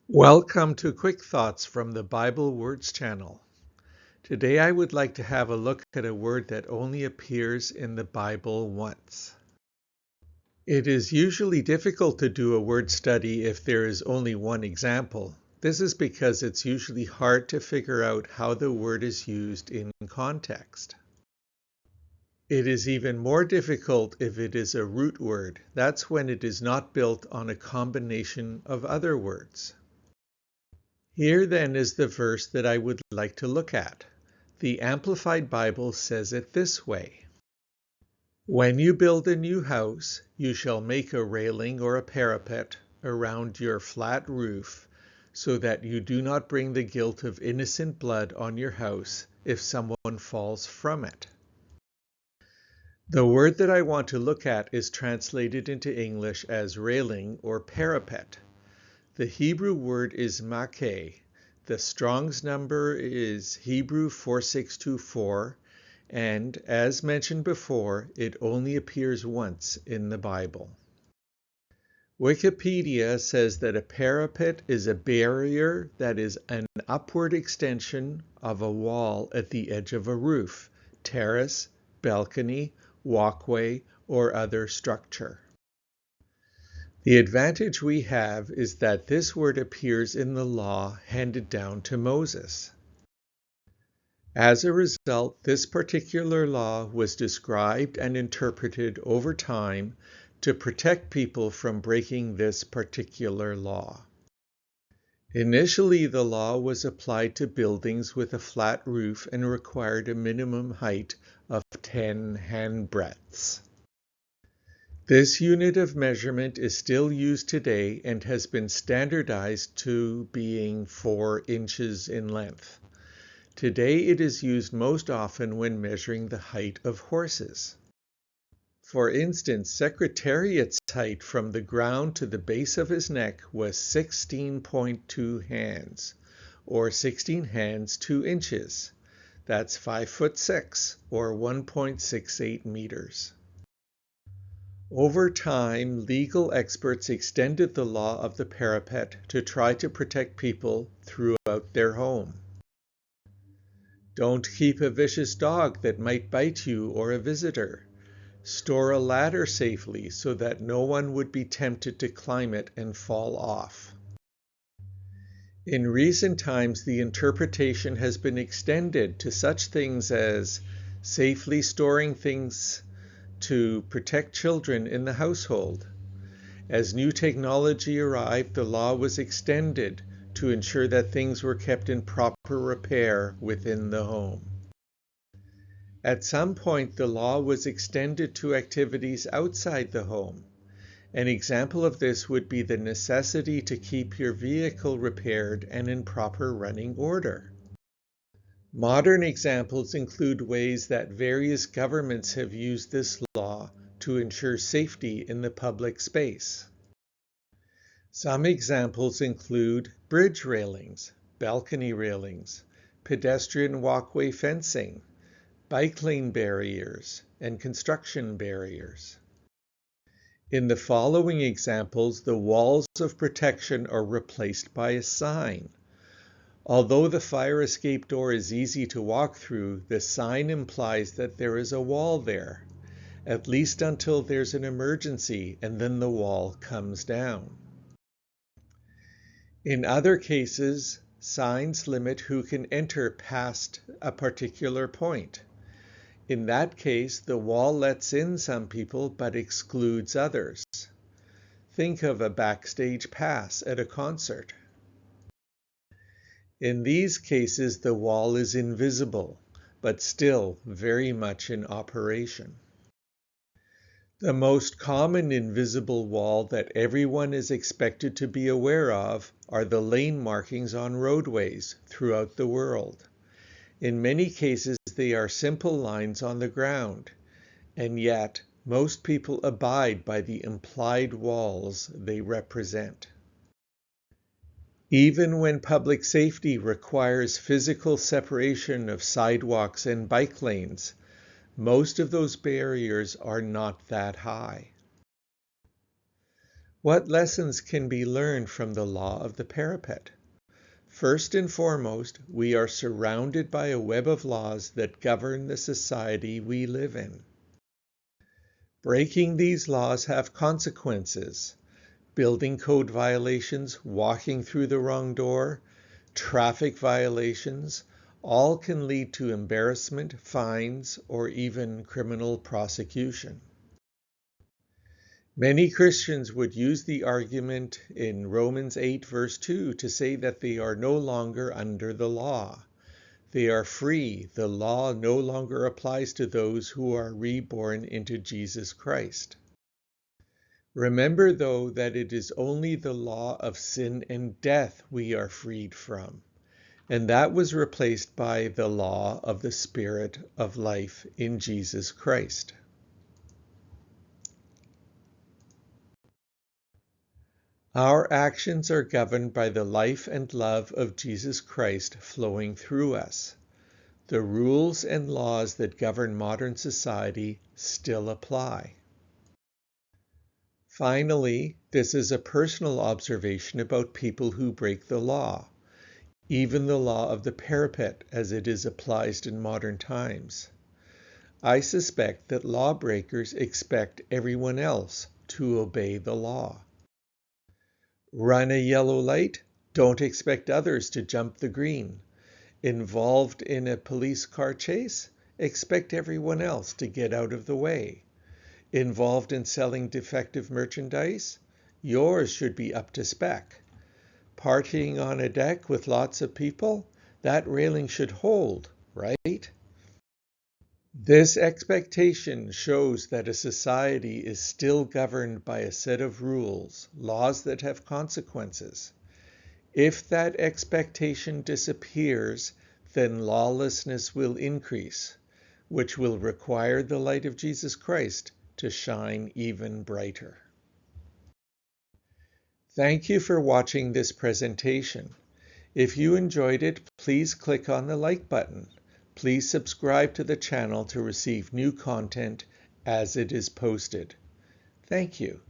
Welcome to Quick Thoughts from the Bible Words channel. Today I would like to have a look at a word that only appears in the Bible once. It is usually difficult to do a word study if there is only one example. This is because it's usually hard to figure out how the word is used in context. It is even more difficult if it is a root word. That's when it is not built on a combination of other words. Here then is the verse that I would like to look at. The Amplified Bible says it this way: "When you build a new house, you shall make a railing or a parapet around your flat roof, so that you do not bring the guilt of innocent blood on your house if someone falls from it." The word that I want to look at is translated into English as railing or parapet. The Hebrew word is makeh. The Strong's number is Hebrew 4624, and as mentioned before, it only appears once in the Bible. Wikipedia says that a parapet is a barrier that is an upward extension of a wall at the edge of a roof, terrace, balcony, walkway, or other structure. The advantage we have is that this word appears in the law handed down to Moses. As a result, this particular law was described and interpreted over time to protect people from breaking this particular law. Initially, the law was applied to buildings with a flat roof and required a minimum height of 10 handbreadths. This unit of measurement is still used today and has been standardized to being 4 inches in length. Today it is used most often when measuring the height of horses. For instance, Secretariat's height from the ground to the base of his neck was 16.2 hands, or 16 hands 2 inches. That's 5'6", or 1.68 meters. Over time, legal experts extended the law of the parapet to try to protect people throughout their home. Don't keep a vicious dog that might bite you or a visitor. Store a ladder safely so that no one would be tempted to climb it and fall off. In recent times, the interpretation has been extended to such things as safely storing things to protect children in the household. As new technology arrived, the law was extended to ensure that things were kept in proper repair within the home. At some point, the law was extended to activities outside the home. An example of this would be the necessity to keep your vehicle repaired and in proper running order. Modern examples include ways that various governments have used this law to ensure safety in the public space. Some examples include bridge railings, balcony railings, pedestrian walkway fencing, bike lane barriers, and construction barriers. In the following examples, the walls of protection are replaced by a sign. Although the fire escape door is easy to walk through, the sign implies that there is a wall there, at least until there's an emergency, and then the wall comes down. In other cases, signs limit who can enter past a particular point. In that case, the wall lets in some people but excludes others. Think of a backstage pass at a concert. In these cases, the wall is invisible, but still very much in operation. The most common invisible wall that everyone is expected to be aware of are the lane markings on roadways throughout the world. In many cases, they are simple lines on the ground, and yet most people abide by the implied walls they represent. Even when public safety requires physical separation of sidewalks and bike lanes, most of those barriers are not that high. What lessons can be learned from the law of the parapet? First and foremost, we are surrounded by a web of laws that govern the society we live in. Breaking these laws have consequences. Building code violations, walking through the wrong door, traffic violations, all can lead to embarrassment, fines, or even criminal prosecution. Many Christians would use the argument in Romans 8 verse 2 to say that they are no longer under the law. They are free. The law no longer applies to those who are reborn into Jesus Christ. Remember, though, that it is only the law of sin and death we are freed from, and that was replaced by the law of the Spirit of life in Jesus Christ. Our actions are governed by the life and love of Jesus Christ flowing through us. The rules and laws that govern modern society still apply. Finally, this is a personal observation about people who break the law, even the law of the parapet as it is applied in modern times. I suspect that lawbreakers expect everyone else to obey the law. Run a yellow light, don't expect others to jump the green. Involved in a police car chase, expect everyone else to get out of the way. Involved in selling defective merchandise, yours should be up to spec. Partying on a deck with lots of people, that railing should hold, right? This expectation shows that a society is still governed by a set of rules, laws that have consequences. If that expectation disappears, then lawlessness will increase, which will require the light of Jesus Christ to shine even brighter. Thank you for watching this presentation. If you enjoyed it, please click on the like button. Please subscribe to the channel to receive new content as it is posted. Thank you.